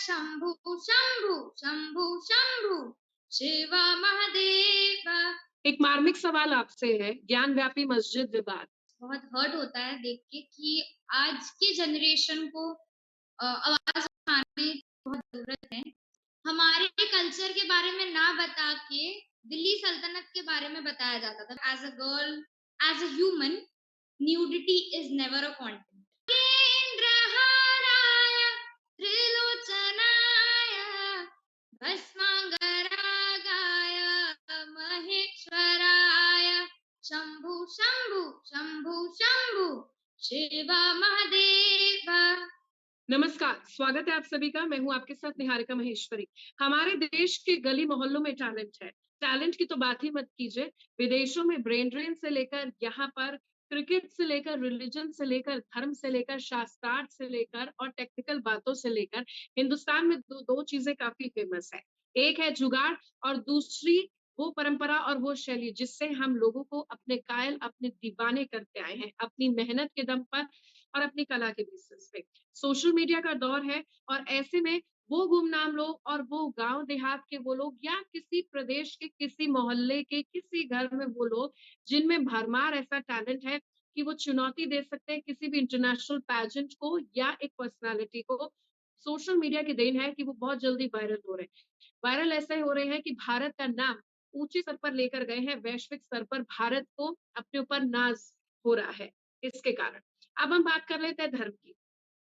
शंभु शंभु शंभु शंभु शिव महादेव। एक मार्मिक सवाल आपसे है, ज्ञान व्यापी मस्जिद विवाद। बहुत हर्ट होता है देख के कि आज के जनरेशन को आवाज उठाने की बहुत जरूरत है। हमारे कल्चर के बारे में ना बता के दिल्ली सल्तनत के बारे में बताया जाता था। As a girl, as a human, nudity is never a content. केंद्रहाराय त्रिलोचनाय भस्मांगरागाय महेश्वराय शंभु शंभु शंभु शंभु शिव महादेव। नमस्कार, स्वागत है आप सभी का। मैं हूं आपके साथ निहारिका महेश्वरी। हमारे देश के गली मोहल्लों में टैलेंट है। टैलेंट की तो बात ही मत कीजिए। विदेशों में ब्रेन ड्रेन से लेकर यहाँ पर क्रिकेट से लेकर रिलीजन से लेकर धर्म से लेकर शास्त्रार्थ से लेकर और टेक्निकल बातों से लेकर हिंदुस्तान में दो चीजें काफी फेमस है। एक है जुगाड़ और दूसरी वो परंपरा और वो शैली जिससे हम लोगों को अपने कायल, अपने दीवाने करते आए हैं, अपनी मेहनत के दम पर और अपनी कला के बेसिस पे। सोशल मीडिया का दौर है और ऐसे में वो गुमनाम लोग और वो गांव देहात के वो लोग या किसी प्रदेश के किसी मोहल्ले के किसी घर में वो लोग जिनमें भरमार ऐसा टैलेंट है कि वो चुनौती दे सकते हैं किसी भी इंटरनेशनल पैजेंट को या एक पर्सनालिटी को। सोशल मीडिया की देन है कि वो बहुत जल्दी वायरल हो रहे हैं। वायरल ऐसे हो रहे हैं कि भारत का नाम ऊंचे स्तर पर लेकर गए हैं। वैश्विक स्तर पर भारत को अपने ऊपर नाज हो रहा है इसके कारण। अब हम बात कर लेते हैं धर्म की।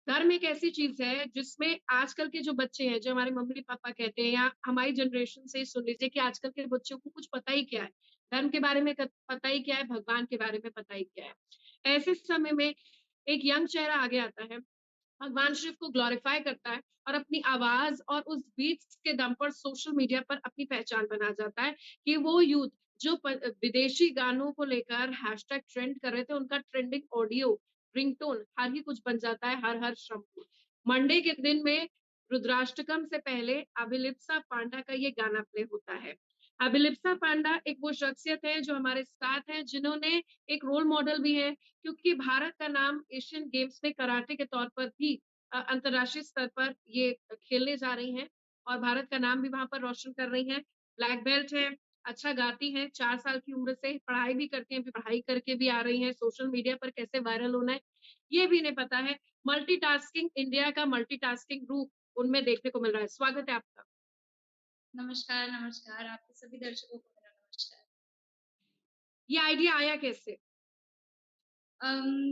धर्म एक ऐसी चीज है जिसमें आजकल के जो बच्चे हैं, जो हमारे मम्मी पापा कहते हैं या हमारी जनरेशन से सुन लीजिए कि आजकल के बच्चों को कुछ पता ही क्या है, धर्म के बारे में पता ही क्या है, भगवान के बारे में पता ही क्या है। ऐसे समय में एक यंग चेहरा आगे आता है, भगवान शिव को ग्लोरीफाई करता है और अपनी आवाज और उस बीट्स के दम पर सोशल मीडिया पर अपनी पहचान बना जाता है कि वो यूथ जो विदेशी गानों को लेकर हैशटैग ट्रेंड कर रहे थे, उनका ट्रेंडिंग ऑडियो रिंगटोन हर ही कुछ बन जाता है। हर हर शंभू मंडे के दिन में रुद्राष्टकम से पहले अभिलिप्सा पांडा का ये गाना प्ले होता है। अभिलिप्सा पांडा एक वो शख्सियत है जो हमारे साथ है, जिन्होंने एक रोल मॉडल भी है, क्योंकि भारत का नाम एशियन गेम्स में कराटे के तौर पर भी अंतरराष्ट्रीय स्तर पर ये खेलने जा रही हैं और भारत का नाम भी वहां पर रोशन कर रही हैं। ब्लैक बेल्ट है, अच्छा गाती हैं, 4 साल की उम्र से पढ़ाई भी करती हैं, पढ़ाई करके भी आ रही हैं। सोशल मीडिया पर कैसे वायरल होना है ये भी नहीं पता है। मल्टीटास्किंग, इंडिया का मल्टीटास्किंग रूप उनमें देखने को मिल रहा है। स्वागत है आपका। नमस्कार नमस्कार, आपके सभी दर्शकों को मेरा नमस्कार। ये आइडिया आया कैसे?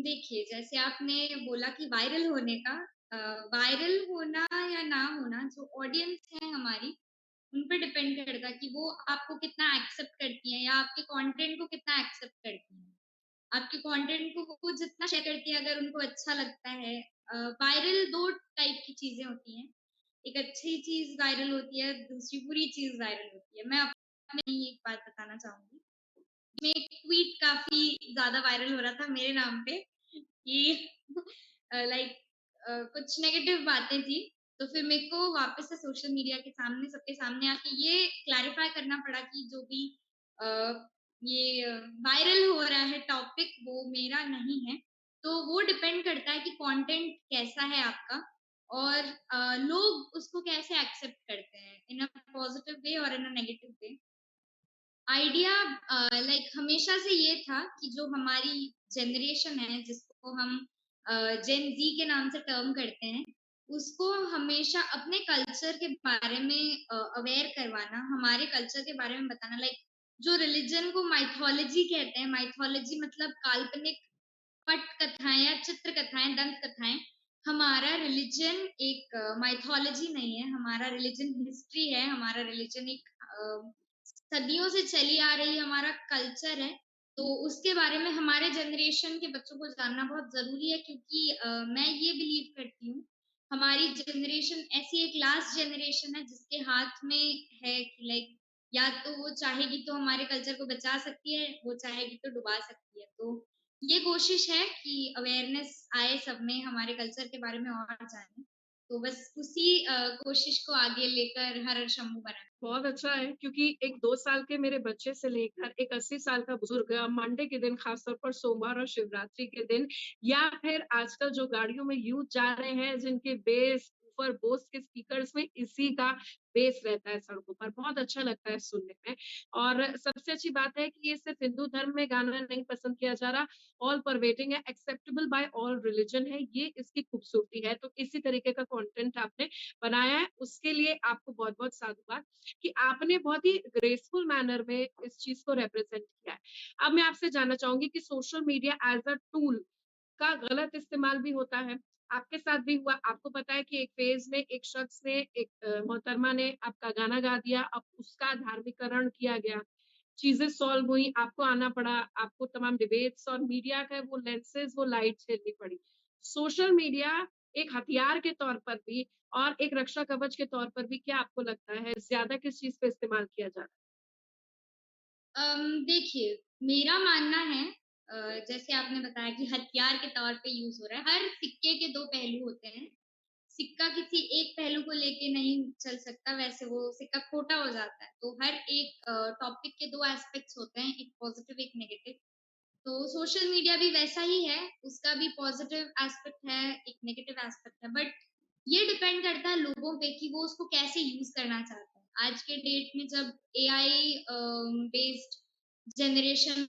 देखिए, जैसे आपने बोला कि वायरल होने का, वायरल होना या ना होना जो ऑडियंस है हमारी उन पे डिपेंड करता है कि वो आपको कितना एक्सेप्ट करती है या आपके कंटेंट को कितना एक्सेप्ट करती है। आपके कंटेंट को वो जितना शेयर करती है, अगर उनको अच्छा लगता है। वायरल दो टाइप की चीजें होती हैं। एक अच्छी चीज वायरल होती है, दूसरी बुरी चीज वायरल होती है। मैं अपने एक बात बताना चाहूंगी। में एक ट्वीट काफी ज्यादा वायरल हो रहा था मेरे नाम पे कि लाइक कुछ नेगेटिव बातें थी। तो फिर मेरे को वापस से सोशल मीडिया के सामने सबके सामने आके ये क्लैरिफाई करना पड़ा कि जो भी ये वायरल हो रहा है टॉपिक वो मेरा नहीं है। तो वो डिपेंड करता है कि कंटेंट कैसा है आपका और लोग उसको कैसे एक्सेप्ट करते हैं, इन अ पॉजिटिव वे और in a negative way. Idea like हमेशा से ये था कि जो हमारी जनरेशन है जिसको हम जेन जी के नाम से टर्म करते हैं, उसको हमेशा अपने कल्चर के बारे में अवेयर करवाना, हमारे कल्चर के बारे में बताना। लाइक जो रिलीजन को माइथोलॉजी कहते हैं, माइथोलॉजी मतलब काल्पनिक पट कथाएं या चित्र कथाएं, दंत कथाएं। हमारा रिलीजन एक माइथोलॉजी नहीं है, हमारा रिलीजन हिस्ट्री है, हमारा रिलीजन एक सदियों से चली आ रही हमारा कल्चर है। तो उसके बारे में हमारे जनरेशन के बच्चों को जानना बहुत जरूरी है, क्योंकि मैं ये बिलीव करती हूँ हमारी जनरेशन ऐसी एक लास्ट जनरेशन है जिसके हाथ में है कि लाइक या तो वो चाहेगी तो हमारे कल्चर को बचा सकती है, वो चाहेगी तो डुबा सकती है। तो ये कोशिश है कि अवेयरनेस आए सब में, हमारे कल्चर के बारे में और जाने। तो बस उसी कोशिश को आगे लेकर हर हर शंभू बना। बहुत अच्छा है, क्योंकि एक 2 साल के मेरे बच्चे से लेकर एक 80 साल का बुजुर्ग मंडे के दिन, खासतौर पर सोमवार और शिवरात्रि के दिन, या फिर आजकल जो गाड़ियों में यूथ जा रहे हैं जिनके बेस वूफर, बोस के स्पीकर्स में इसी का बेस रहता है सड़कों पर। बहुत अच्छा लगता है सुनने में। और सबसे अच्छी बात है कि ये सिर्फ हिंदू धर्म में गाना नहीं पसंद किया जा रहा, ऑल परवेडिंग है, एक्सेप्टेबल बाय ऑल रिलीजन है, ये इसकी खूबसूरती है। तो इसी तरीके का कंटेंट आपने बनाया है, उसके लिए आपको बहुत-बहुत साधुवाद कि आपने बहुत ही ग्रेसफुल मैनर में इस चीज़ को रिप्रेजेंट किया है। अब मैं आपसे जानना चाहूँगी कि social media as a tool का गलत इस्तेमाल भी होता है। आपके साथ भी हुआ, आपको पता है कि एक फ़ेज़ में एक शख्स ने, एक मोहतरमा ने आपका गाना गा दिया, अब उसका धार्मिकरण किया गया, चीज़ें सॉल्व हुई, आपको आना पड़ा, आपको तमाम डिबेट्स और मीडिया का वो लेंसेज़, वो लाइट झेलनी पड़ी। सोशल मीडिया एक हथियार के तौर पर भी और एक रक्षा कवच के तौर पर भी क्या आपको लगता है, ज़्यादा किस चीज़ पे इस्तेमाल किया जा रहा है? देखिए, मेरा मानना है, जैसे आपने बताया कि हथियार के तौर पे यूज़ हो रहा है, हर सिक्के के 2 पहलू होते हैं। सिक्का किसी एक पहलू को लेके नहीं चल सकता, वैसे वो सिक्का खोटा हो जाता है। तो हर एक टॉपिक के 2 एस्पेक्ट्स होते हैं, एक पॉज़िटिव, एक नेगेटिव। तो सोशल मीडिया भी वैसा ही है, उसका भी पॉज़िटिव एस्पेक्ट है, एक नेगेटिव एस्पेक्ट है, बट ये डिपेंड करता है लोगों पे कि वो उसको कैसे यूज़ करना चाहते हैं। आज के डेट में जब एआई बेस्ड जनरेशन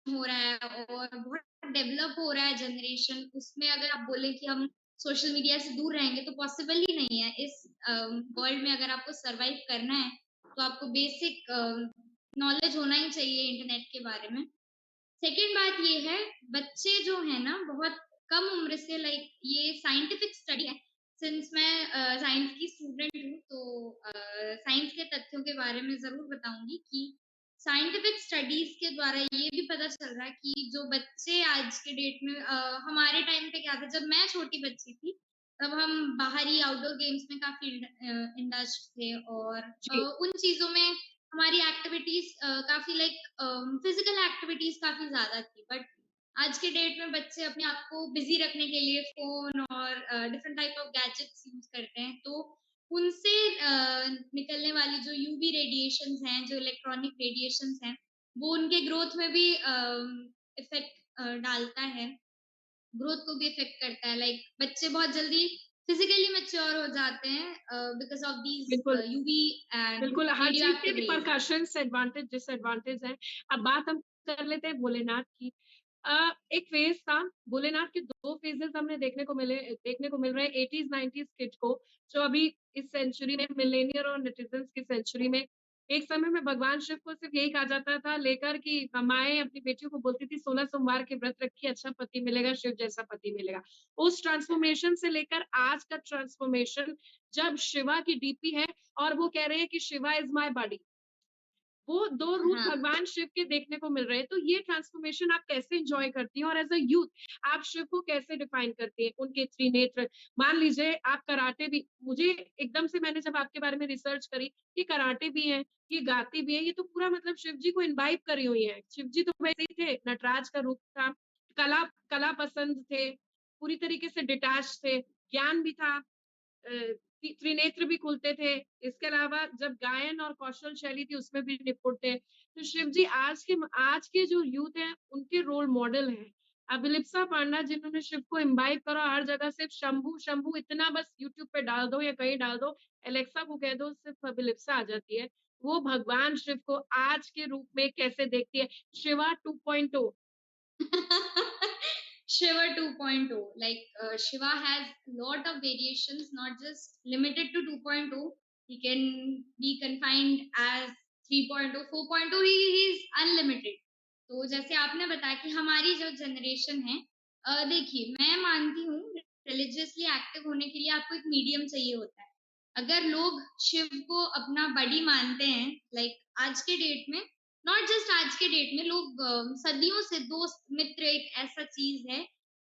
हो रहा है और बहुत डेवलप हो रहा है जनरेशन, उसमें अगर आप बोले कि हम सोशल मीडिया से दूर रहेंगे तो पॉसिबल ही नहीं है। इस वर्ल्ड में अगर आपको सर्वाइव करना है, तो आपको बेसिक नॉलेज होना ही चाहिए इंटरनेट के बारे में। सेकंड बात ये है, बच्चे जो है ना बहुत कम उम्र से, लाइक ये साइंटिफिक स्टडी है, सिंस मैं साइंस की स्टूडेंट हूँ, तो साइंस के तथ्यों के बारे में ज़रूर बताऊँगी कि साइंटिफिक स्टडीज़ के द्वारा ये भी पता चल रहा है कि जो बच्चे आज के डेट में, हमारे टाइम पे क्या था, जब मैं छोटी बच्ची थी, तब हम बाहरी आउटडोर गेम्स में काफ़ी इंडल्ज थे और जी, उन चीज़ों में हमारी एक्टिविटीज़ काफ़ी लाइक फिज़िकल एक्टिविटीज़ काफ़ी ज़्यादा थी, बट आज के डेट में बच्चे अपने आप को बिज़ी रखने के लिए फ़ोन और different type of gadgets use करते हैं। तो उनसे निकलने वाली जो यूवी रेडिएशंस हैं, जो इलेक्ट्रॉनिक रेडिएशंस हैं, वो उनके ग्रोथ में भी इफ़ेक्ट डालता है, ग्रोथ को भी इफ़ेक्ट करता है। लाइक बच्चे बहुत जल्दी फिज़िकली मैच्योर हो जाते हैं बिकॉज़ ऑफ दीज़ बिल्कुल। यूवी एंड बिल्कुल, हर रेडियो चीज़ के active rays. Repercussions, advantage, disadvantage हैं। अब बात हम कर लेते हैं भोलेनाथ की। एक फ़ेज़ था, भोलेनाथ के 2 फ़ेज़ेज़ हमने देखने को मिल रहे हैं 80s 90s किड को, जो अभी इस सेंचुरी में मिलेनियर और नेटिज़न्स की सेंचुरी में, एक समय में भगवान शिव को सिर्फ़ यही कहा जाता था लेकर कि माएँ अपनी बेटियों को बोलती थी 16 सोमवार के व्रत रखिए, अच्छा पति मिलेगा, शिव जैसा पति मिलेगा। उस ट्रांसफ़ॉर्मेशन से लेकर आज का ट्रांसफ़ॉर्मेशन, जब शिवा की डीपी है और वो कह रहे हैं कि शिवा इज़ माय बॉडी। वो 2 रूप हाँ। भगवान शिव के देखने को मिल रहे हैं। तो ये ट्रांसफॉर्मेशन आप कैसे एन्जॉय करती हैं और एज़ अ यूथ आप शिव को कैसे डिफाइन करती हैं? उनके त्रिनेत्र, मान लीजिए आप कराटे भी, मुझे एकदम से मैंने जब आपके बारे में रिसर्च करी, ये कराटे भी हैं, ये गाती भी हैं, ये तो पूरा मतलब शिव जी को इम्बाइब करी हुई हैं। शिव जी तो वैसे ही थे, नटराज का रूप था, कला कला पसंद थे, पूरी तरीके से डिटैच थे, ज्ञान भी था। त्रिनेत्र भी खुलते थे। इसके अलावा जब गायन और कौशल शैली थी उसमें भी निपुण थे। तो शिव जी आज के जो यूथ हैं उनके रोल मॉडल हैं। अभिलिप्सा पांडा जिन्होंने शिव को इम्बाइब करा, हर जगह सिर्फ शंभू, शंभू इतना बस यूट्यूब पे डाल दो या कहीं डाल दो, एलेक्सा को कह दो सिर्फ अभिलिप्सा आ जाती है। वो भगवान शिव को आज के रूप में कैसे देखती है? Shiva 2.0। Shiva 2.0, like Shiva has lot of variations, not just limited to 2.0. He can be confined as 3.0, 4.0, he is unlimited. तो जैसे आपने बताया कि हमारी जो जनरेशन है, देखिए मैं मानती हूँ रिलीजियसली एक्टिव होने के लिए आपको एक मीडियम चाहिए होता है। अगर लोग शिव को अपना बड़ी मानते हैं, लाइक आज के डेट में, नॉट जस्ट आज के डेट में, लोग सदियों से दोस्त मित्र एक ऐसा चीज है,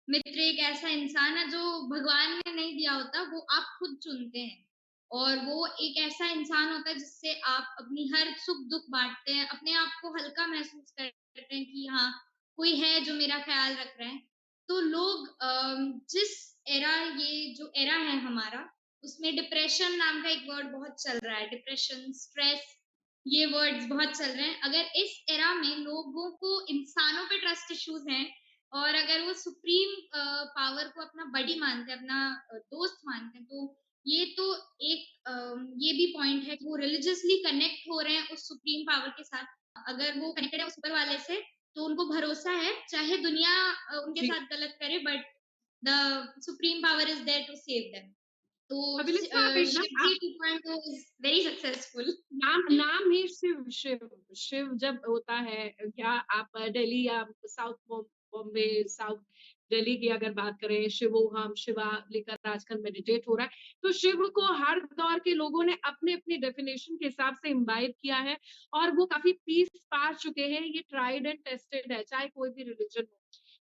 मित्र एक ऐसा इंसान है जो भगवान ने नहीं दिया होता, वो आप खुद चुनते हैं। और वो एक ऐसा इंसान होता है जिससे आप अपनी हर सुख दुख बांटते हैं, अपने आप को हल्का महसूस करते हैं कि हाँ, कोई है जो मेरा ख्याल रख रहा है। तो लोग जिस एरा, ये जो एरा है हमारा, उसमें डिप्रेशन नाम का एक वर्ड बहुत चल रहा है, डिप्रेशन, स्ट्रेस, ये वर्ड्स बहुत चल रहे हैं। अगर इस एरा में लोगों को इंसानों पे ट्रस्ट इश्यूज हैं और अगर वो सुप्रीम पावर को अपना बड़ी मानते हैं, अपना दोस्त मानते हैं, तो ये तो एक ये भी पॉइंट है कि वो रिलीजियसली कनेक्ट हो रहे हैं उस सुप्रीम पावर के साथ। अगर वो कनेक्टेड है उस ऊपर वाले से, तो उनको भरोसा है, चाहे दुनिया उनके जी। साथ गलत करे, but the supreme power is there to save them. तो अभिलिप्सा, आप एकदम Shiv ji 2.0 is very successful. नाम नाम ही शिव शिव शिव जब होता है, क्या आप दिल्ली या साउथ बॉम्बे, साउथ दिल्ली की अगर बात करें, शिवोहम शिवा लेकर आजकल मेडिटेट हो रहा है, तो शिव को हर दौर के लोगों ने अपने अपनी डेफिनेशन के हिसाब से इम्बाइब किया है और वो काफी पीस पा चुके हैं। ये ट्राइड एंड टेस्टेड है, चाहे कोई भी रिलीजन हो।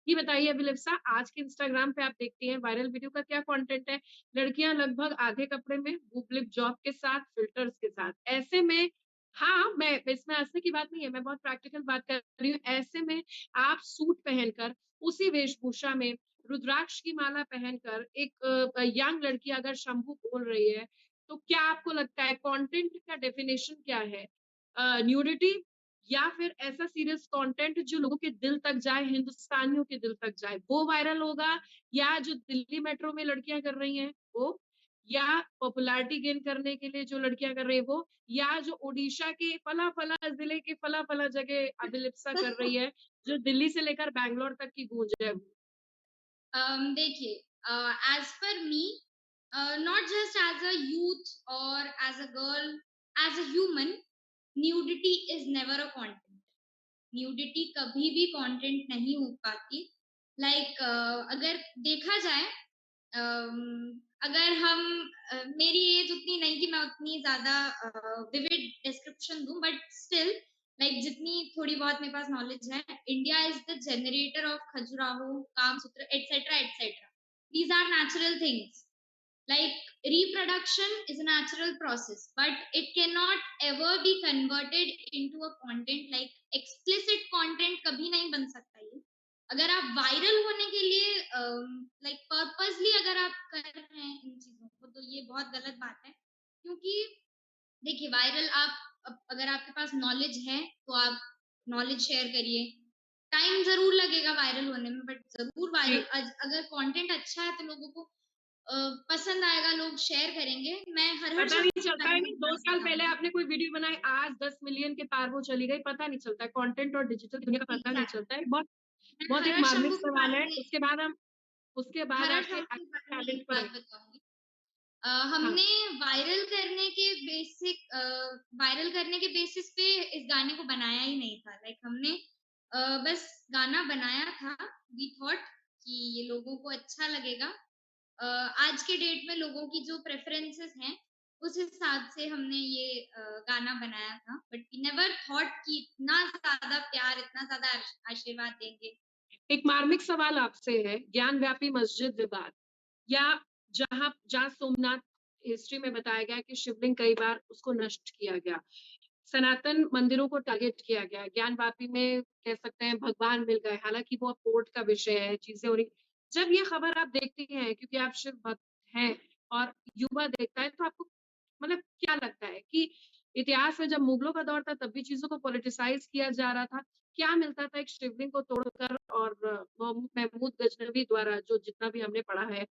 ये बताइए अभिलिप्सा, आज के इंस्टाग्राम पे आप देखती हैं वायरल वीडियो का क्या कंटेंट है? लड़कियां लगभग आधे कपड़े में, बूब लिप जॉब के साथ, फिल्टर्स के साथ। ऐसे में हाँ, मैं इसमें हँसने की बात नहीं है, मैं बहुत प्रैक्टिकल बात कर रही हूँ। ऐसे में आप सूट पहनकर, उसी वेशभूषा में, रुद्राक्ष की माला पहनकर एक यंग लड़की अगर शंभू बोल रही है, तो क्या आपको लगता है कंटेंट का डेफिनेशन क्या है? न्यूडिटी या फिर ऐसा सीरियस कंटेंट जो लोगों के दिल तक जाए, हिंदुस्तानियों के दिल तक जाए, वो वायरल होगा? या जो दिल्ली मेट्रो में लड़कियां कर रही हैं वो, या पॉपुलैरिटी गेन करने के लिए जो लड़कियां कर रही है वो, या जो ओडिशा के फला-फला जिले के फला-फला जगह अभिलिप्सा कर रही है, जो दिल्ली से लेकर बैंगलोर तक की गूंज है वो? देखिए, as per me, not just as a youth और as a girl, as a human, nudity is never a content. Nudity कभी भी कंटेंट नहीं हो पाती। लाइक अगर देखा जाए, अगर हम मेरी एज उतनी नहीं कि मैं उतनी ज्यादा विविड डिस्क्रिप्शन दूं, बट स्टिल लाइक जितनी थोड़ी बहुत मेरे पास नॉलेज है, India is the generator of Khajuraho, Kamasutra, etcetera etcetera. These are natural things. Like reproduction is a natural process, but it cannot ever be converted into a content, like explicit content कभी नहीं बन सकता ये। अगर आप वायरल होने के लिए लाइक पर्पसली अगर आप कर रहे हैं इन चीजों को, तो ये बहुत गलत बात है। क्योंकि देखिए, वायरल आप अगर आपके पास नॉलेज है तो आप नॉलेज शेयर करिए। टाइम जरूर लगेगा वायरल होने में, बट जरूर जी। वायरल, अगर कंटेंट अच्छा है तो लोगों को पसंद आएगा, लोग शेयर करेंगे। मैं हर हर पता नहीं शब्द चलता है सही नहीं, 2 मानना साल पहले चाहूंगी। आपने कोई वीडियो बनाई, आज 10 मिलियन के पार वो चली गई, पता नहीं चलता है। कंटेंट और डिजिटल दुनिया का पता नहीं एग्जैक्टली। चलता है। बहुत मैं बहुत एक हर हर मार्मिक शंभू की सवाल बात है। में, उसके बाद हर हर आपके शंभू की बात में एक टैलेंट पर बात आएँ। बताऊंगी। हाँ, हमने वायरल करने के बेसिस पे इस गाने को बनाया ही नहीं था। लाइक हमने बस गाना बनाया था। वी थॉट कि ये लोगों को अच्छा लगेगा। आज के डेट में लोगों की जो प्रेफरेंसेस हैं, उस हिसाब से हमने ये गाना बनाया था, बट वी नेवर थॉट कि इतना ज्यादा प्यार, इतना ज्यादा आशीर्वाद देंगे। एक मार्मिक सवाल आपसे है, ज्ञान व्यापी मस्जिद विवाद, या जहाँ जहाँ सोमनाथ हिस्ट्री में बताया गया है कि शिवलिंग कई बार उसको नष्ट किया गया, सनातन मंदिरों को टारगेट किया गया, ज्ञान वापी में कह सकते हैं भगवान मिल गए, हालांकि वो कोर्ट का विषय है, चीजें हो रही। जब ये खबर आप देखती हैं, क्योंकि आप शिव भक्त हैं और युवा देखता है, तो आपको मतलब क्या लगता है कि इतिहास में जब मुगलों का दौर था तब भी चीजों को पॉलिटिसाइज किया जा रहा था? क्या मिलता था एक शिवलिंग को तोड़कर? और महमूद गजनवी द्वारा जो जितना भी हमने पढ़ा है,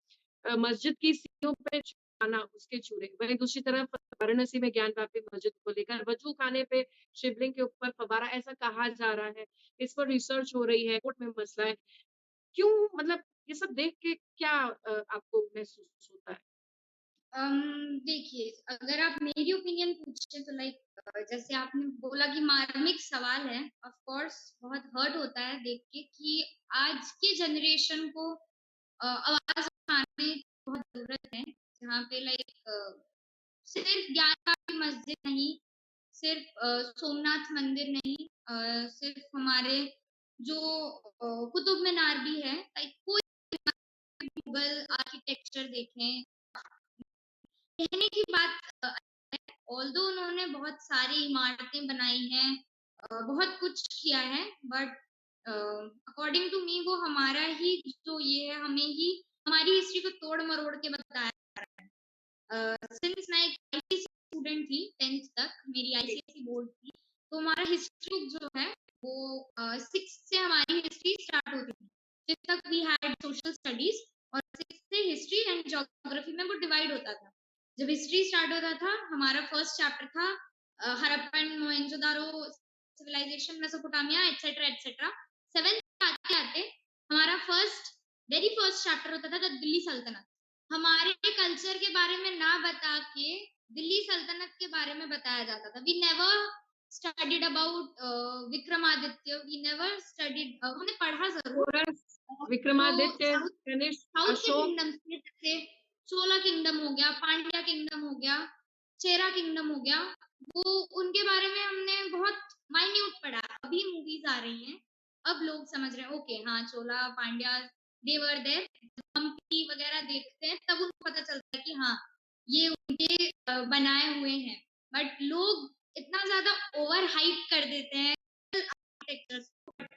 मस्जिद की सीढ़ियों पे चढ़ाना उसके चूरे, वहीं दूसरी तरफ वाराणसी में ज्ञान वापी मस्जिद को लेकर वजू खाने पे शिवलिंग के ऊपर फव्वारा, ऐसा कहा जा रहा है, इस पर रिसर्च हो रही है, कोर्ट में मसला है। क्यों, मतलब ये सब देख के क्या आपको महसूस होता है? देखिए, अगर आप मेरी ओपिनियन पूछे तो लाइक जैसे आपने बोला कि मार्मिक सवाल है, ऑफ कोर्स बहुत हर्ट होता है देख के कि आज के जनरेशन को आवाज उठाने की बहुत जरूरत है। जहाँ पे लाइक सिर्फ ज्ञान वापी मस्जिद नहीं, सिर्फ सोमनाथ मंदिर नहीं, सिर्फ हमारे जो कुतुब मीनार भी है, लाइक कोई मुगल आर्किटेक्चर देखें, कहने की बात, ऑल्दो उन्होंने बहुत सारी इमारतें बनाई हैं, बहुत कुछ किया है, बट अकॉर्डिंग टू मी वो हमारा ही जो ये है, हमें ही हमारी हिस्ट्री को तोड़ मरोड़ के बताया। सिंस मैं एक आईसीएसई स्टूडेंट थी, 10th तक मेरी आईसीएसई बोर्ड थी, तो हमारा हिस्ट्री बुक जो है वो 6 से हमारी हिस्ट्री स्टार्ट होती थी। 5th तक वी हैड सोशल स्टडीज, और 6 से हिस्ट्री एंड ज्योग्राफी में वो डिवाइड होता था। जब हिस्ट्री स्टार्ट होता था, हमारा फर्स्ट चैप्टर था Harappan, Mohenjodaro civilization, Mesopotamia etcetera etcetera. 7th आते आते हमारा वेरी फर्स्ट चैप्टर होता था द दिल्ली सल्तनत। हमारे कल्चर के बारे में ना बता के दिल्ली सल्तनत के बारे में बताया जाता था। We never studied about Vikramaditya, we never studied, हमने पढ़ा जरूर होरस, जो विक्रमादित्य, साउथ कनिष्क, साउथ के अशोक। किंगडम्स थे, जैसे चोला किंगडम हो गया, पांड्या किंगडम हो गया, चेरा किंगडम हो गया, वो उनके बारे में हमने बहुत माइन्यूट पढ़ा। अभी मूवीज आ रही हैं, अब लोग समझ रहे हैं, ओके हाँ चोला पांड्या देवर देव, हम्पी वगैरह देखते हैं तब उनको पता चलता है कि हाँ ये उनके बनाए हुए हैं। बट लोग इतना ज्यादा ओवर हाइप कर देते हैं आर्किटेक्चर्स,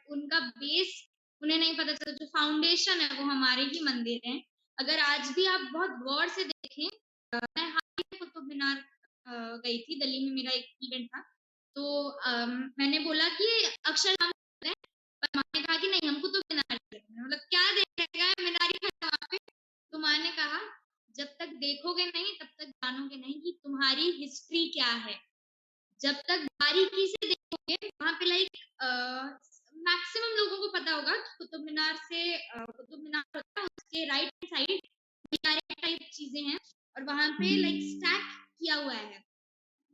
उनका बेस उन्हें नहीं पता चलता। जो फाउंडेशन है वो हमारे ही मंदिर हैं। अगर आज भी आप बहुत गौर से देखें, मैं हाल ही में कुतुब मीनार गई थी, दिल्ली में मेरा एक इवेंट था, तो मैंने बोला कि अक्षरधाम है, पर माँ ने कहा कि नहीं हम कुतुब मीनार चलेंगे। मतलब क्या देखेगा मीनार ही है वहाँ पे। तो माँ ने कहा जब तक देखोगे नहीं तब तक जानोगे नहीं कि तुम्हारी हिस्ट्री क्या है। जब तक बारीकी से देखोगे, वहां पे लाइक मैक्सिमम लोगों को पता होगा कि कुतुब मीनार से कुतुब मीनार होता है, उसके राइट साइड टाइप चीजें हैं, और वहां पे लाइक स्टैक किया हुआ है,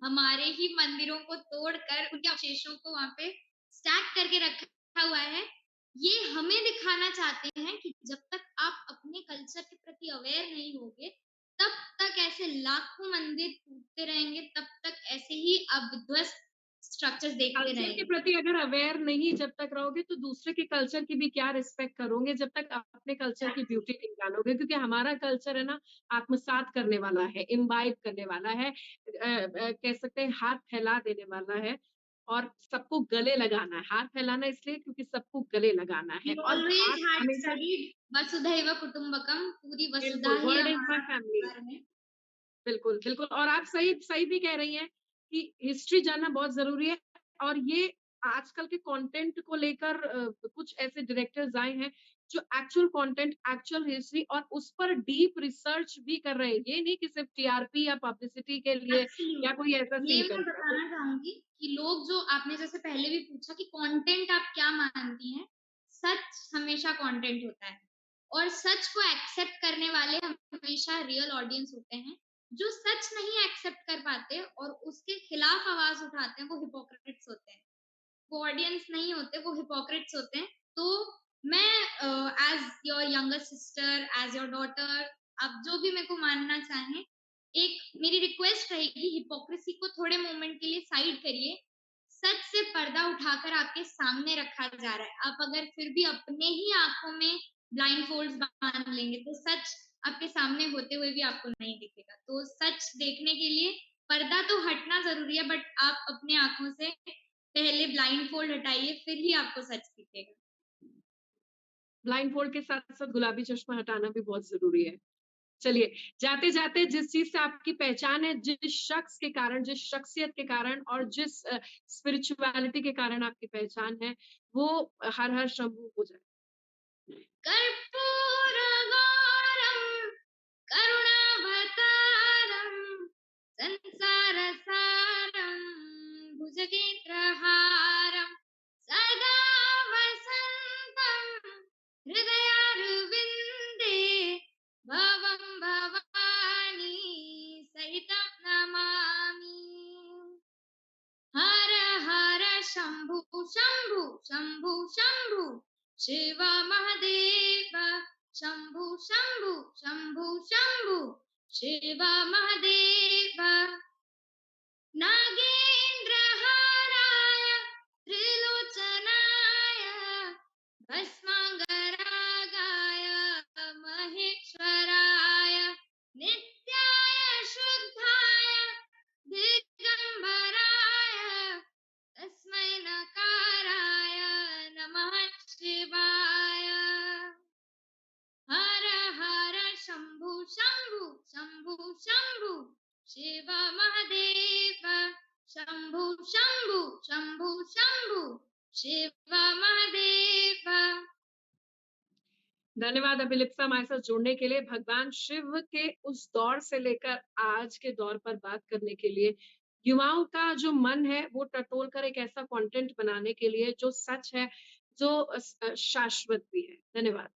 हमारे ही मंदिरों को तोड़कर उनके अवशेषों को वहां पे स्टैक करके रखा हुआ है। ये हमें दिखाना चाहते हैं कि जब तक आप अपने कल्चर के प्रति अवेयर नहीं होगे, तब तक ऐसे लाखों मंदिर टूटते रहेंगे, तब तक ऐसे ही आप विध्वस्त स्ट्रक्चर्स देखते कल्चर के रहेंगे। प्रति अगर अवेयर नहीं जब तक रहोगे तो दूसरे के कल्चर की भी क्या रिस्पेक्ट करोगे जब तक आप अपने कल्चर की ब्यूटी नहीं जानोगे। क्योंकि हमारा कल्चर है ना, आत्मसात करने वाला है, इम्बाइब करने वाला है, कह सकते हैं हाथ फैला देने वाला है, और सबको गले लगाना है। हाथ फैलाना इसलिए क्योंकि सबको गले लगाना We है, और always हाथ had हमेशा। studied वसुधैव कुटुंबकम, पूरी वसुधा बिल्कुल, ही वर्ड इज माई हमारा फैमिली। परिवार है। बिल्कुल, बिल्कुल, और आप सही सही भी कह रही हैं कि हिस्ट्री जानना बहुत ज़रूरी है। और ये आजकल के कंटेंट को लेकर कुछ ऐसे डायरेक्टर्स आए हैं जो एक्चुअल कंटेंट, एक्चुअल हिस्ट्री और उस पर डीप रिसर्च भी कर रहे हैं। ये नहीं कि सिर्फ टीआरपी या पब्लिसिटी के लिए या कोई ऐसा एब्सोल्युटली, ये सीन मैं करता है। तो बताना चाहूंगी कि लोग जो, आपने जैसे पहले भी पूछा कि कंटेंट आप क्या मानती हैं, सच हमेशा कंटेंट होता है, और सच को एक्सेप्ट करने वाले हमेशा रियल ऑडियंस होते हैं। जो सच नहीं एक्सेप्ट कर पाते और उसके खिलाफ आवाज उठाते हैं, वो हिपोक्रेट्स होते हैं। वो ऑडियंस नहीं होते, वो हिपोक्रेट्स होते हैं। तो मैं as your younger sister, as your daughter, आप जो भी मेरे को मानना चाहें, एक मेरी रिक्वेस्ट रहेगी, हिपोक्रेसी को थोड़े मोमेंट के लिए साइड करिए। सच से पर्दा उठाकर आपके सामने रखा जा रहा है, आप अगर फिर भी अपने ही आंखों में ब्लाइंड फोल्ड बांध लेंगे तो सच आपके सामने होते हुए भी आपको नहीं दिखेगा। तो सच देखने के लिए पर्दा तो हटना जरूरी है, बट आप अपने आंखों से पहले ब्लाइंड फोल्ड हटाइए, फिर ही आपको सच दिखेगा। ब्लाइंड फोल्ड के साथ-साथ गुलाबी चश्मा हटाना भी बहुत ज़रूरी है। चलिए, जाते-जाते जिस चीज़ से आपकी पहचान है, जिस शख्स के कारण, जिस शख्सियत के कारण और जिस स्पिरिचुअलिटी के कारण आपकी पहचान है, वो हर हर शंभू हो जाए। कर्पूरगारं करुणावतारं संसारसारं भुजगेन्द्रहारं सदा वसन्तं हृदयारविन्दे भवं भवानी सहितं नमामि। हर हर शंभु शंभु शंभु शंभु शिव महादेव, शंभु शंभु शंभु शंभु शिव महादेव। नागेन्द्रहाराय त्रिलोचनाय भस्मांगरागाय महेश्वराय नित्याय शुद्धाय दिगंबराय तस्मै नकाराय नमः शिवाय। हर हर शंभु शंभु शंभु शंभु शिव महादेव, शंभु शंभु शंभु शंभु शिव महादेव। धन्यवाद अभिलिप्सा हमारे साथ जुड़ने के लिए। भगवान शिव के उस दौर से लेकर आज के दौर पर बात करने के लिए, युवाओं का जो मन है वो टटोल कर एक ऐसा कंटेंट बनाने के लिए जो सच है, जो शाश्वत भी है। धन्यवाद।